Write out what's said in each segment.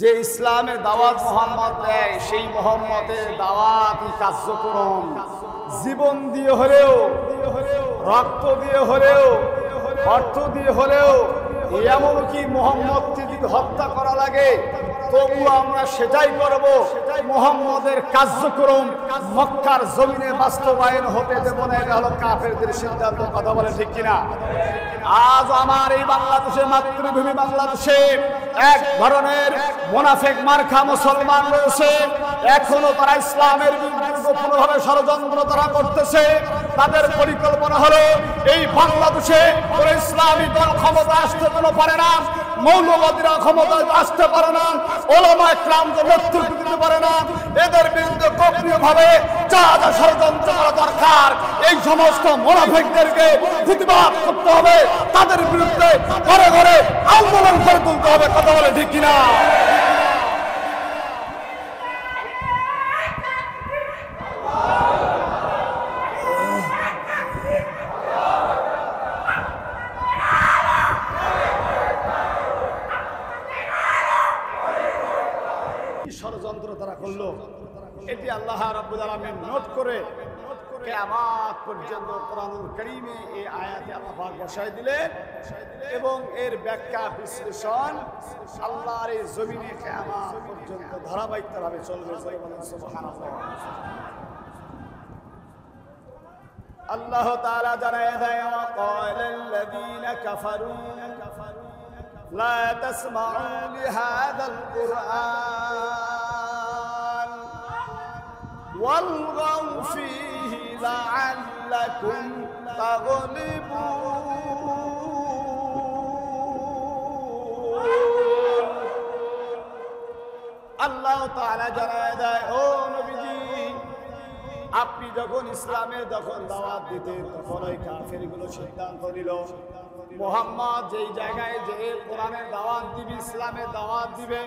যে ইসলামের দাওয়াত মুহাম্মদ দেয়, সেই মুহাম্মদের দাওয়াতি কার্যক্রম জীবন দিয়ে হলেও, রক্ত দিয়ে হলেও, অর্থ দিয়ে হলেও, এমনকি মুহাম্মদকে যদি হত্যা করা লাগে তবু আমরা সেটাই করব। মুহাম্মদের কার্যক্রম মক্কার জমিনে বাস্তবায়ন হতে দেব না। এটা হলো কাফেরদের সিদ্ধান্ত। কথা বলে ঠিক কিনা? আজ আমার এই বাংলাদেশে, মাতৃভূমি বাংলাদেশে এক ধরনের মুনাফিক মার্কা মুসলমান রয়েছে। এখনো তারা ইসলামের বিরুদ্ধে গোপনভাবে ষড়যন্ত্র তারা করতেছে। তাদের পরিকল্পনা হলো এই বাংলাদেশে কোন ইসলামী দল ক্ষমতা আসতে পারে না, মৌলবাদীরা ক্ষমতা আসতে পারে না, ওলামা ইকরামকে নেতৃত্ব দিতে পারে না। এদের বিরুদ্ধে গোপনীয়ভাবে যা যা ষড়যন্ত্র করা দরকার, এই সমস্ত মুনাফিকদেরকে প্রতিবাদ করতে হবে। তাদের বিরুদ্ধে ঘরে ঘরে আন্দোলন করে তুলতে হবে। কথা বলে ঠিক কিনা? ষড়যন্ত্র তারা করলো, এটি আল্লাহ রাব্বুল আলামিন নোট করে কিয়ামত পর্যন্ত কোরআনুল কারীমে এই আয়াতে আল্লাহ পাক বসায় দিলেন এবং এর ব্যাখ্যা বিশ্লেষণ আল্লাহর এই জমিনে কিয়ামত পর্যন্ত ধারাবাহিকভাবে চলবে। সুবহানাল্লাহ। আল্লাহ তাআলা জানায় দেয়, ওয়াকালাল্লাযীনা কাফারু لا تسمعوا لهذا القرآن والغوا فيه لعلكم تغلبون। আল্লাহ তাআলা জানায় দেয়, ও নবীজি, আপনি যখন ইসলামের দাওয়াত দিতেন তখন ওই কাফেরগুলো সিদ্ধান্ত নিল মুহাম্মদ যেই জায়গায় যে কোরআনের দাওয়াত দিবে, ইসলামের দাওয়াত দিবে,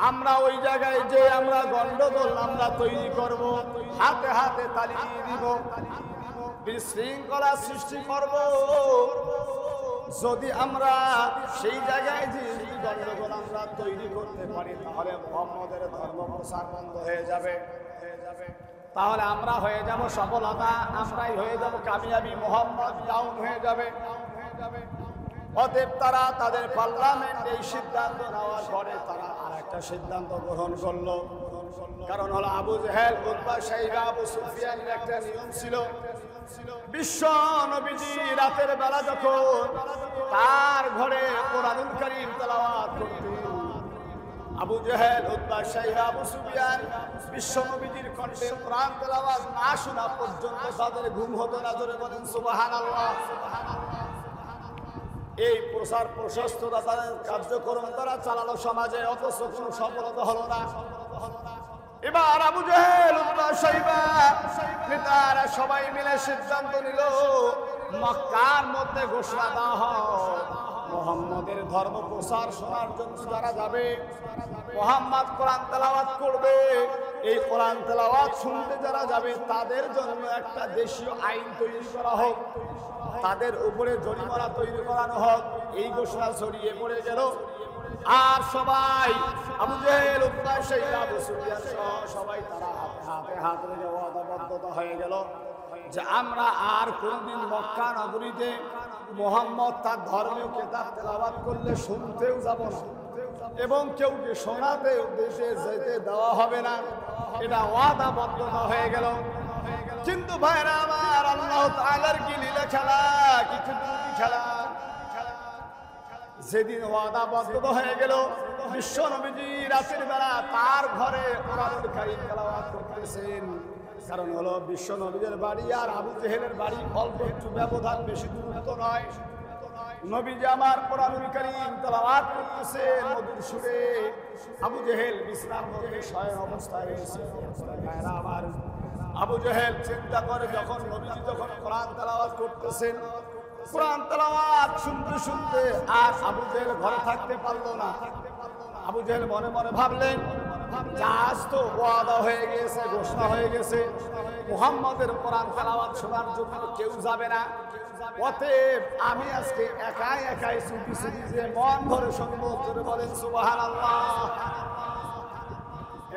আমরা ওই জায়গায় যে আমরা গন্ডগোল আমরা তৈরি করব, হাতে হাতে তালি দিব, বিশৃঙ্খলা সৃষ্টি করব। যদি আমরা সেই জায়গায় যে গন্ডগোল আমরা তৈরি করতে পারি তাহলে মুহাম্মদের ধর্ম প্রচার বন্ধ হয়ে যাবে। তাহলে আমরা হয়ে যাব সফলতা, আমরাই হয়ে যাব কামিয়াবি, মুহাম্মদ ডাউন হয়ে যাবে। অতএব তারা তাদের পার্লামেন্ট এই সিদ্ধান্ত নেওয়ার পরে তারা আর একটা সিদ্ধান্ত গ্রহণ করলো। কারণ হলো আবু জেহেল, উতবা, শাইবা, আবু সুফিয়ানের একটা নিয়ম ছিল, বিশ্ব নবীজি রাতের বেলা যখন তার ঘরে কোরআনুল কারীম তেলাওয়াত করতেন, আবু জেহেল, উতবা, শাইবা, আবু সুফিয়ান বিশ্ব নবীজির কণ্ঠে কোরআন তেলাওয়াত না শোনা পর্যন্ত তাদের ঘুম হতো না। জোরে বলেন সুবহানাল্লাহ। এই প্রসার প্রশস্ততা তাদের কার্যক্রম তারা চালালো সমাজে, অথচ কোনো সফলতা হলো না। এবার আবু জেহেল, উতবা, শাইবা নেতারা সবাই মিলে সিদ্ধান্ত নিল মক্কার মধ্যে ঘোষণা দেওয়া হয় মুহাম্মদের ধর্ম প্রচার শোনার জন্য যারা যাবে, মুহাম্মদ কোরআন তেলাওয়াত করবে, এই কোরআন তেলাওয়াত শুনতে যারা যাবে তাদের জন্য একটা দেশীয় আইন তৈরি করা হোক, তাদের উপরে জরিমানা তৈরি করানো হোক। এই ঘোষণা ছড়িয়ে পড়ে গেল। আর সবাই আবু জেহেল, উতবা, শাইবা, আবু সুফিয়ান সহ সবাই তারা হাতে হাত রেখে ওয়াদাবদ্ধতা হয়ে গেল যে আমরা আর কোনদিন মক্কা নগরীতে মুহাম্মদ তার ধর্মীয় কিতাব তেলাওয়াত করলে শুনতেও যাব না এবং কেউকে শোনাতেও দেশে যেতে দেওয়া হবে না। এটা ওয়াদাবদ্ধতা হয়ে গেল। কিন্তু ভাইরা আমার, আল্লাহ তাআলার কি লীলা খেলা, কিছু খেলা। যেদিন ওয়াদাবদ্ধতা হয়ে গেল, বিশ্ব নবীজি রাতের বেলা তার ঘরে কোরআনুল কারীম তেলাওয়াত করতেছেন। কারণ হলো বিশ্ব নবীর বাড়ি আর আবু জেহেলের বাড়ি অল্প একটু ব্যবধান, বেশি দূরত্ব নয়। নবীজি আমার কোরআনুল কারীম তেলাওয়াত করতেছেন মধুর সুরে, আবু জেহেল বিশ্রাম করে শয়ন অবস্থায় রয়েছে। আমার আবু জেহেল চিন্তা করে, যখন নবীজি যখন কোরআন তেলাওয়াত করতেছেন, কোরআন তেলাওয়াত শুনতে শুনতে আর আবু জেহেল ঘরে থাকতে পারলো না। আবু জেহেল মনে মনে ভাবলেন, জাহাজ তো ওয়াদা হয়ে গেছে, ঘোষণা হয়ে গেছে, মুহাম্মদের কোরআন তেলাওয়াত শোনার জন্য কেউ যাবে না। অতএব আমি আজকে একাই একাই চুপি চুপি যে মন ভরে শুনবো, জোরে বলেন সুবহানাল্লাহ।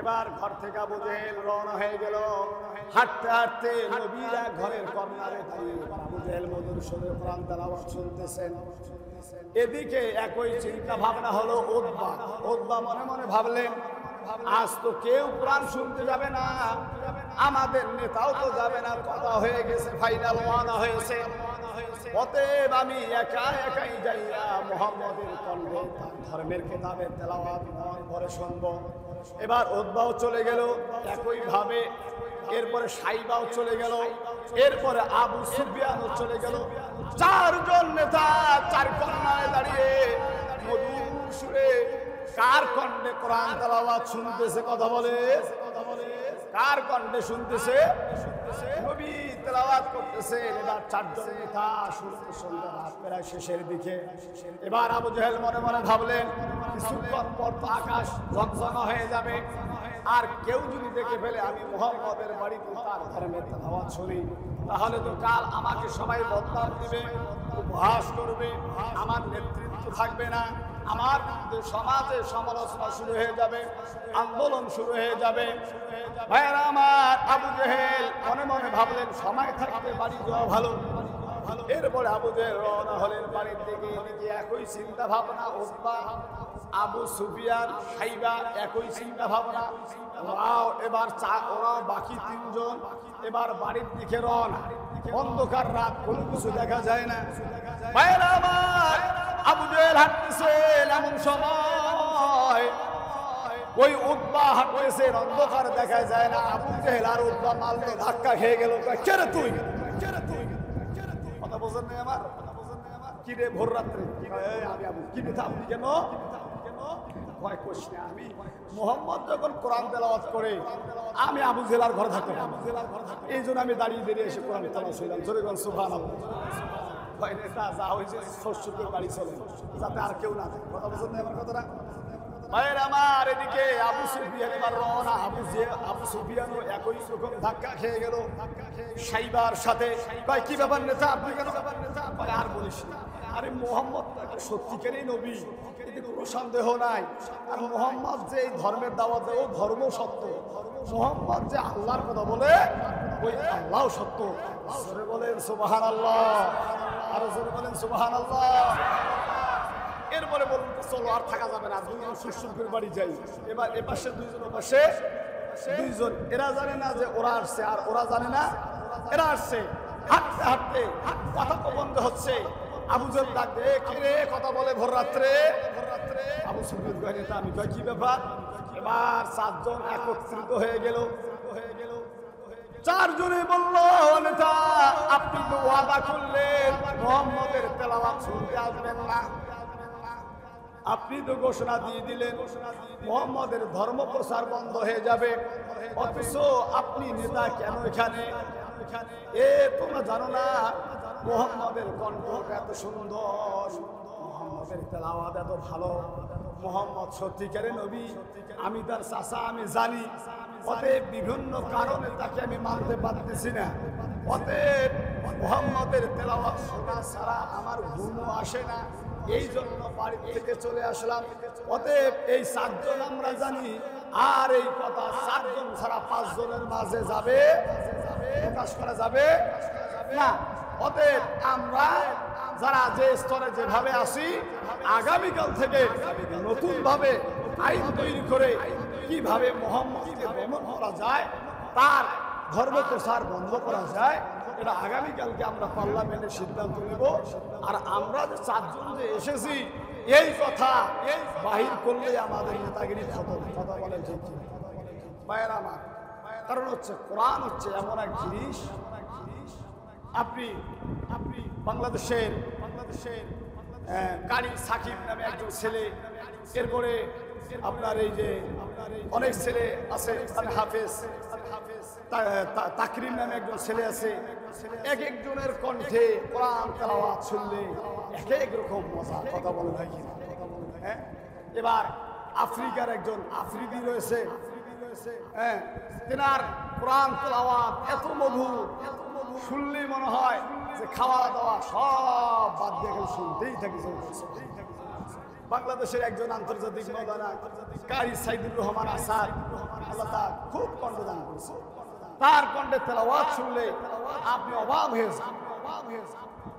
এবার ঘর থেকে আবু জেহেল রওনা হয়ে গেল। হাঁটতে হাঁটতে নবীরা ঘরের কর্নারে দাঁড়িয়ে আবু জেহেল মধুর সুরে কোরআন তেলাওয়াত শুনতেছেন। এদিকে একই চিন্তা ভাবনা হলো উতবা মনে মনে ভাবলেন, আজ তো কেউ কোরআন শুনতে যাবে না, আমাদের নেতাও তো যাবে না, কথা হয়ে গেছে, ফাইনাল ওয়াদা হয়েছে। অতএব আমি একাই যাইয়া মুহাম্মদের কণ্ঠে তার ধর্মের কিতাবের তেলাওয়াত মন ভরে শুনবো। এবার উতবাও চলে গেল একই ভাবে, এরপরে সাইবাও চলে গেল, এরপরে আবু সুফিয়ানও চলে গেল। চারজন নেতা চার কর্নারে দাঁড়িয়ে মধুর সুরে কার কণ্ঠে কোরআন তেলাওয়াত শুনতেছে? কথা বলে, কার কণ্ঠে শুনতেছে? নবী তেলাওয়াত করতেছে। এবার চারজন নেতা শুনতে শুনতে রাত প্রায় শেষের দিকে। এবার আবু জেহেল মনে মনে ভাবলেন, কিছুক্ষণ পর তো আকাশ ঝকঝকা হয়ে যাবে, আর কেউ যদি দেখে ফেলে আমি মুহাম্মদের বাড়িতে তার ধর্মের তেলাওয়াত শুনি, তাহলে তো কাল আমাকে সবাই বদনাম দিবে, উপহাস করবে, আমার নেতৃত্ব থাকবে না, আমার সমাজে সমালোচনা শুরু হয়ে যাবে, আন্দোলন শুরু হয়ে যাবে। ভাইয়েরা আমার, আবু জেহেল মনে মনে ভাবলেন সময় থাকতে বাড়ি যাওয়া ভালো। এরপরে আবু জেহেল রওনা হলেন বাড়ির দিকে। এদিকে একই চিন্তা ভাবনা উতবা, আবু সুফিয়ান, সাইবা একই চিন্তা ভাবনা। এবার ওরা বাকি তিনজন এবার বাড়ির দিকে রওনা। অন্ধকার রাত, কোনো কিছু দেখা যায় না। ভাইয়েরা আমার, আবু জেহেল হাঁটতেছেন, এমন সময় ওই উতবা হাঁটতেছে, অন্ধকার দেখা যায় না। আবু জেহেল আর উতবা মারলে ধাক্কা খেয়ে গেল। কে রে তুই? কথা বোঝেন নাই আমার? কি রে ভোর রাত্রে? আমি আবু। কি কথা? আপনি কেন? ভয় করিস না, আমি মুহাম্মদ যখন কোরআন তেলাওয়াত করে আমি আবু জেহেলের ঘরে থাকতাম, এই জন্য আমি দাঁড়িয়ে দাঁড়িয়ে এসে কোরআন তেলাওয়াত শুনলাম। জোরে বলেন সুবহানাল্লাহ। ভয় নেতা যা হয়েছে শ্বশুরের বাড়ি চলে, যাতে আর কেউ না থাকে। কথা বোঝেন না আমার কথাটা? ভাইয়ের আমার, এদিকে আবু সুফিয়ান এবার রওনা। আবু সুফিয়ানও একই রকম ধাক্কা খেয়ে গেল সাইবার সাথে। ভাই কি ব্যাপার নেতা, আপনি কেন? ভাই আর বলিস না, আরে মুহাম্মদ সত্যিকারই নবী, এতে কোনো সন্দেহ নাই। আর মুহাম্মদ যে এই ধর্মের দাওয়াত দেয়, ও ধর্ম সত্য। মুহাম্মদ যে আল্লাহর কথা বলে, ওই আল্লাহ সত্য। জোরে বলেন সুবহানাল্লাহ, আরো জোরে বলেন সুবহানাল্লাহ। এরপরে বলুন, চলো আর থাকা যাবে না, দুইজন শ্বশুর বাড়ি যাই। এবার এপাশে দুইজন, ওপাশে দুইজন। এরা জানে না যে ওরা আসছে, আর ওরা জানে না এরা আসছে। হাঁটতে হাঁটতে কথা বন্ধ হচ্ছে। আবু জেহেল ডাক দে, কে রে কথা বলে ভোর রাত্রে? আবু সুফিয়ান কয়, নেতা আমি। কয় কি ব্যাপার? এবার চারজন একত্রিত হয়ে গেল। চারজনে বলল, নেতা আপনি তো ওয়াদা করলেন মুহাম্মদের তেলাওয়াত শুনতে আসবেন না, আপনি তো ঘোষণা দিয়ে দিলেন মুহাম্মদের ধর্ম প্রচার বন্ধ হয়ে যাবে, অথচ আপনি নেতা কেন এখানে? এ তোমরা জানো না মুহাম্মদের কণ্ঠ এত সুন্দর, মুহাম্মদের তেলাওয়াত এত ভালো, মুহাম্মদ সত্যিকারের নবী, আমি তার চাচা, আমি জানি। অতএব বিভিন্ন কারণে তাকে আমি মানতে পারতেছি না। অতএব মুহাম্মদের তেলাওয়াত শোনা ছাড়া আমার ঘুমও আসে না, এই জন্য বাড়ি থেকে চলে আসলাম। অতএব এই চারজন আমরা জানি, আর এই কথা চারজন ছাড়া পাঁচজনের মাঝে যাবে, প্রকাশ করা যাবে না। অতএব আমরা যারা যে স্তরে যেভাবে আসি, আগামীকাল থেকে নতুন ভাবে আইন তৈরি করে কিভাবে মুহাম্মদকে দমন করা যায়, তার ধর্ম প্রচার বন্ধ করা যায়, এটা আগামীকালকে আমরা পার্লামেন্টের সিদ্ধান্ত নেব। আর আমরা যে চারজন যে এসেছি, এই কথা বাহির করলে আমাদের নেতাগিরি খতম। কথা বলেন ঠিক কি ভাইয়েরা আমার? কারণ হচ্ছে কোরআন হচ্ছে এমন এক জিনিস, আপনি বাংলাদেশের কারি সাকিব নামে একজন ছেলে, এরপরে আপনার এই যে অনেক ছেলে আছে, হাফেজ তাকরিম নামে একজন ছেলে আছে, এক একজনের কণ্ঠে কোরআন তেলাওয়াত শুনলে এক এক রকম মজা। কথা বলে নাকি? হ্যাঁ, এবার আফ্রিকার একজন আফ্রিদি রয়েছে, হ্যাঁ, তেনার কোরআন তেলাওয়াত এত মধুর, শুনলে মনে হয় যে খাওয়া দাওয়া সব বাদ দিয়ে গেলে শুনতেই থাকি। বাংলাদেশের একজন আন্তর্জাতিক মৌলানা কারি সাইদুর রহমান আসাদ, আল্লাহ তাআলা খুব কণ্ঠদান করেছে। তার কণ্ঠে তেলাওয়াত শুনলে আপনি অবাক হয়ে যান।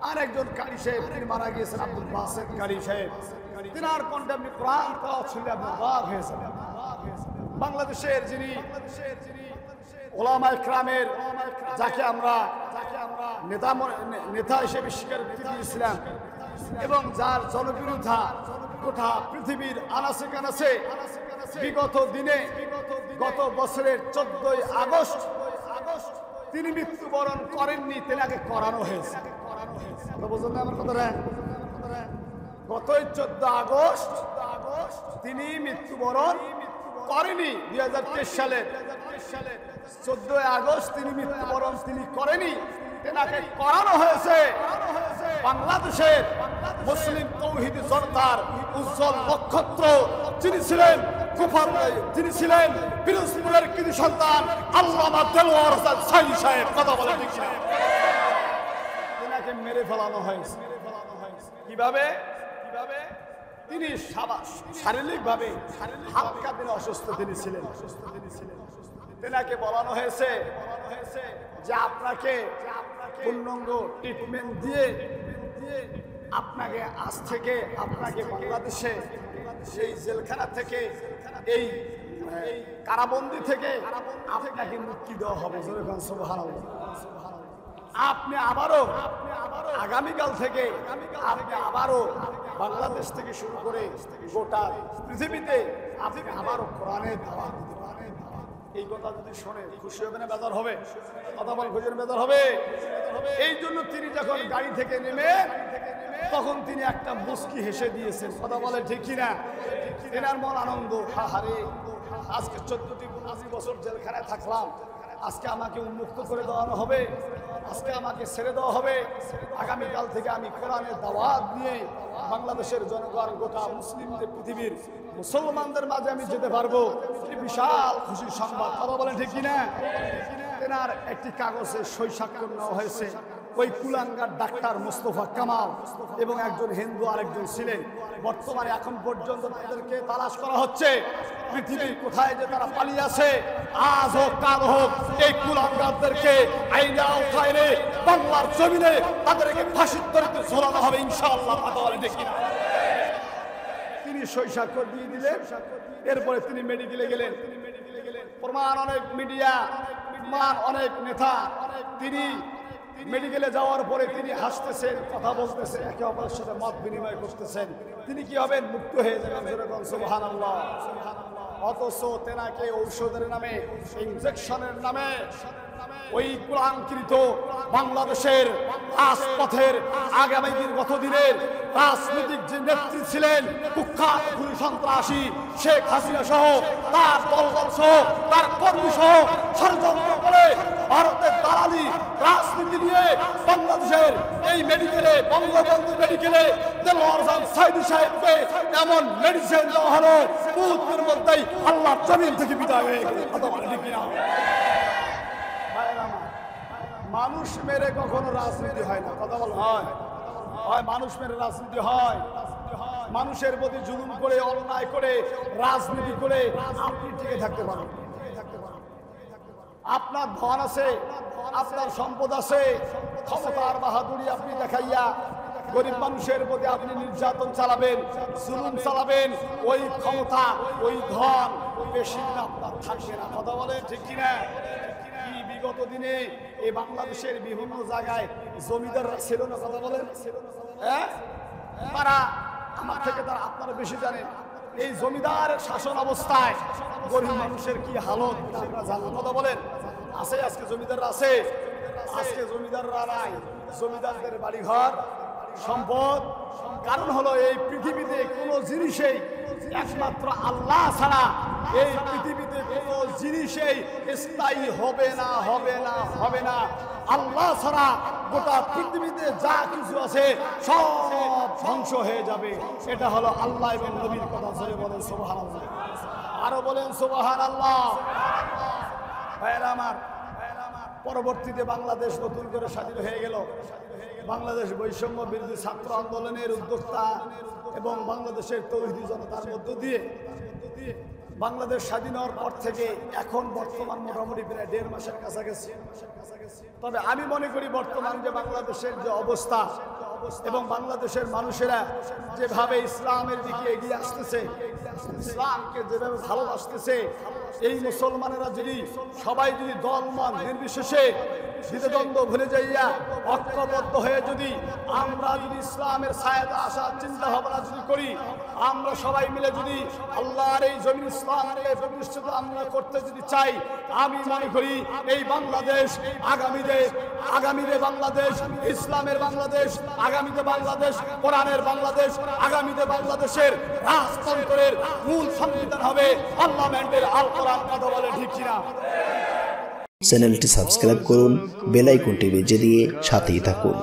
আর একজন কারি সাহেব, তিনি মারা গিয়েছেন, আব্দুল বাসেত কারি সাহেব, তিনার কণ্ঠে আপনি কোরআন তেলাওয়াত শুনলে আপনি অবাক হয়ে যাবেন। বাংলাদেশের যিনি ওলামায়ে কেরামের, যাকে আমরা নেতা হিসেবে স্বীকৃতি দিয়েছিলাম এবং যার জনপ্রিয়তা গোটা পৃথিবীর আনাচে কানাচে, বিগত দিনে গত বছরের 14ই আগস্ট তিনি মৃত্যুবরণ করেননি, তেনাকে করানো হয়েছে। বুঝলেন না আমার কথাটা? গতই 14 আগস্ট তিনি মৃত্যুবরণ করেনি। 2023 সালে 14 আগস্ট তিনি মৃত্যুবরণ তিনি করেনি, তেনাকে করানো হয়েছে। বাংলাদেশের মুসলিম তৌহিদি জনতার উজ্জ্বল নক্ষত্র যিনি ছিলেন, যিনি ছিলেন পিরোজপুরের কৃতি সন্তান আল্লামা দেলোয়ার হোসেন সাইদি সাহেব, কথা বলে ঠিক না? তেনাকে মেরে ফেলানো হয়েছে। কিভাবে? তিনি শারীরিকভাবে হালকা দিনে অসুস্থ তিনি ছিলেন। তেনাকে বলানো হয়েছে যে আপনাকে পূর্ণাঙ্গ ট্রিটমেন্ট দিয়ে আপনাকে আজ থেকে আপনাকে বাংলাদেশে সেই জেলখানা থেকে, এই কারাবন্দি থেকে আপনাকে মুক্তি দেওয়া হবে। সুবহানাল্লাহ। আপনি আবারও আগামীকাল থেকে আপনি আবারও বাংলাদেশ থেকে শুরু করে গোটা পৃথিবীতে আপনি আবারও কোরআনের দাওয়াত দিতে পারেন। এই কথা যদি শোনে খুশি হবে না বেজার হবে? কথা বল, খুশি বেজার হবে? এই জন্য তিনি যখন গাড়ি থেকে নেমে তখন তিনি একটা মুস্কি হেসে দিয়েছেন। কথা বলে ঠিক কিনা? তেনার মন আনন্দ, হাহারে আজকে 14-15 বছর জেলখানায় থাকলাম, আজকে আমাকে উন্মুক্ত করে দেওয়ানো হবে, আজকে আমাকে ছেড়ে দেওয়া হবে, আগামীকাল থেকে আমি কোরআনের দাওয়াত নিয়ে বাংলাদেশের জনগণ, গোটা মুসলিমদের, পৃথিবীর মুসলমানদের মাঝে আমি যেতে পারবো। বিশাল খুশির সংবাদ। কথা বলেন ঠিক কিনা? তেনার একটি কাগজে সই স্বাক্ষর নেওয়া হয়েছে। ওই কুলাঙ্গার ডাক্তার মোস্তফা কামাল এবং একজন হিন্দু আরেকজন ছিলেন। বর্তমানে এখন পর্যন্ত তাদেরকে তালাশ করা হচ্ছে, পৃথিবীর কোথায় যে তারা পালিয়ে আছে। আজ হোক কাল হোক এই কুলাঙ্গারদেরকে আইনে আওতায় এনে বাংলার জমিনে তাদেরকে ফাঁসির দড়িতে ঝোলানো হবে ইনশাআল্লাহ। কথা বলেন ঠিক কিনা? তিনি সই স্বাক্ষর দিয়ে দিলেন। এরপরে তিনি মেডিকেলে গেলেন। প্রমাণ অনেক মিডিয়া, প্রমাণ অনেক নেতা। তিনি মেডিকেলে যাওয়ার পরে তিনি হাসতেছেন, কথা বলতেছেন, একে অপরের সাথে মত বিনিময় করতেছেন। তিনি কি হবেন? মুক্ত হয়ে যাবেন। যেরকম সুবহানাল্লাহ। অথচ তেনাকে ঔষধের নামে, ইনজেকশনের নামে ওই কুলাঙ্কিত বাংলাদেশের রাজপথের আগামী গত দিনের রাজনৈতিক যে নেত্রী ছিলেন, কুখ্যাত খুনি সন্ত্রাসী শেখ হাসিনা সহ তার দলবল সহ তার কর্মী সহ ষড়যন্ত্র করে ভারতের দালালি রাজনীতি নিয়ে বাংলাদেশের এই মেডিকেলে, বঙ্গবন্ধু মেডিকেলে দেলোয়ার হোসেন সাইদি সাহেবকে এমন মেডিসিন দেওয়া হলো মুহূর্তের মধ্যেই আল্লাহর জমিন থেকে বিদায় হয়ে গেল। কথা বলে ঠিক কিনা? মানুষ মেরে কখনো রাজনীতি হয় না। কথা বল, হয়? মানুষ মেরে রাজনীতি হয়। মানুষের প্রতি জুলুম করে, অন্যায় করে, রাজনীতি করে আপনি টিকে থাকতে পারেন। আপনার ধন আছে, আপনার সম্পদ আছে, ক্ষমতার বাহাদুরি আপনি দেখাইয়া গরিব মানুষের প্রতি আপনি নির্যাতন চালাবেন, জুলুম চালাবেন, ওই ক্ষমতা, ওই ধন বেশি দিন আপনার থাকবে না। কথা বলেন ঠিক কিনা? বিগত দিনে এই বাংলাদেশের বিভিন্ন জায়গায় জমিদাররা ছিল না। কথা বলেন, হ্যাঁ? তারা আমার থেকে তারা আপনারা বেশি জানেন। এই জমিদারের শাসন অবস্থায় গরিব মানুষের কি হালত আপনারা জানেন। কথা বলেন, আছে আজকে জমিদাররা? আছে আজকে জমিদাররা নাই। জমিদারদের বাড়িঘর, সম্পদ। কারণ হলো এই পৃথিবীতে কোনো জিনিসেই একমাত্র আল্লাহ ছাড়া এই পৃথিবীতে কোনো জিনিসেই স্থায়ী হবে না, হবে না, হবে না। আল্লাহ ছাড়া গোটা পৃথিবীতে যা কিছু আছে সব ধ্বংস হয়ে যাবে। এটা হলো আল্লাহ এবং নবীর কথা। জোরে বলেন সুবহানাল্লাহ, আরো বলেন সুবহানাল্লাহ। ভাইরা আমার, পরবর্তীতে বাংলাদেশ নতুন করে স্বাধীন হয়ে গেল। বাংলাদেশ বৈষম্য বিরোধী ছাত্র আন্দোলনের উদ্যোক্তা এবং বাংলাদেশের তৌহিদি জনতার মধ্য দিয়ে বাংলাদেশ স্বাধীন হওয়ার পর থেকে এখন বর্তমান মোটামুটি প্রায় 1.5 মাসের কাছাকাছি। তবে আমি মনে করি বর্তমান যে বাংলাদেশের যে অবস্থা এবং বাংলাদেশের মানুষেরা যেভাবে ইসলামের দিকে এগিয়ে আসতেছে, ইসলামকে যেভাবে ভালোবাসতেছে, এই মুসলমানেরা যদি সবাই যদি দলমত নির্বিশেষে দ্বিধাদ্বন্দ্ব ভুলে যাইয়া ঐক্যবদ্ধ হয়ে যদি আমরা যদি ইসলামের ছায়াতে আসার চিন্তা ভাবনা যদি করি, আমরা সবাই মিলে যদি আল্লাহর এই জমিন ইসলামকে প্রতিষ্ঠিত আমরা করতে যদি চাই, আমি মনে করি এই বাংলাদেশ আগামীতে বাংলাদেশ ইসলামের বাংলাদেশ, আগামীতে বাংলাদেশ কোরআনের বাংলাদেশ, আগামীতে বাংলাদেশের রাজতন্ত্রের মূল সংবিধান হবে পার্লামেন্টের আল কোরআন। কথা বলে ঠিক কিনা? চ্যানেলটি সাবস্ক্রাইব করুন, বেল আইকনটি বেজে দিয়ে সাথেই থাকুন।